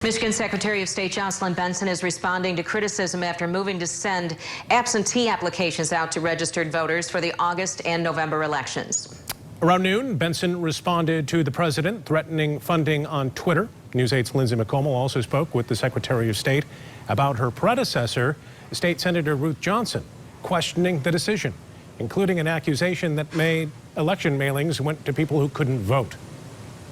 Michigan Secretary of State Jocelyn Benson is responding to criticism after moving to send absentee applications out to registered voters for the August and November elections. Around noon, Benson responded to the president threatening funding on Twitter. News 8's Lindsay McComal also spoke with the Secretary of State about her predecessor, State Senator Ruth Johnson, questioning the decision, including an accusation that election mailings went to people who couldn't vote.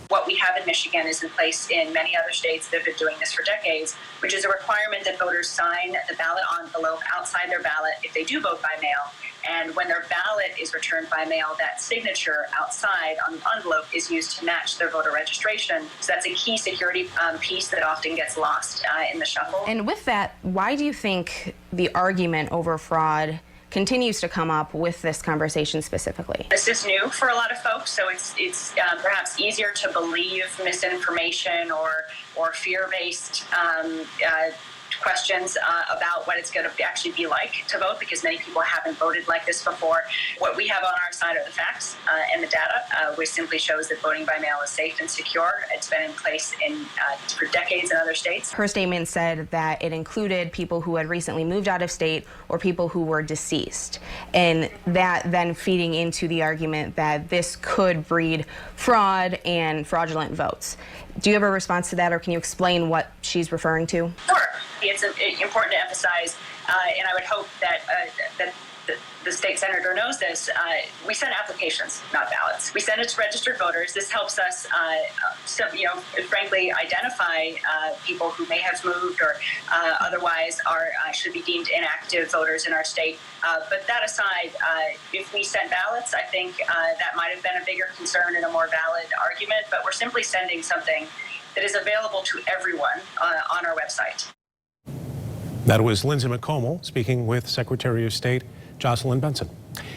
What we have in Michigan is in place in many other states that have been doing this for decades, which is a requirement that voters sign the ballot envelope outside their ballot if they do vote by mail. And when their ballot is returned by mail, that signature outside on the envelope is used to match their voter registration. So that's a key security piece that often gets lost in the shuffle. And with that, why do you think the argument over fraud continues to come up with this conversation specifically? This is new for a lot of folks, so it's perhaps easier to believe misinformation or fear-based questions about what it's going to actually be like to vote, because many people haven't voted like this before. What we have on our side are the facts and the data, which simply shows that voting by mail is safe and secure. It's been in place for decades in other states. Her statement said that it included people who had recently moved out of state or people who were deceased, and that then feeding into the argument that this could breed fraud and fraudulent votes. Do you have a response to that, or can you explain what she's referring to? Sure. It's important to emphasize, and I would hope that the state senator knows this. We send applications, not ballots. We send it to registered voters. This helps us, frankly, identify people who may have moved or otherwise should be deemed inactive voters in our state. But that aside, if we sent ballots, I think that might have been a bigger concern and a more valid argument. But we're simply sending something that is available to everyone on our website. That was Lindsay McComal speaking with Secretary of State Jocelyn Benson.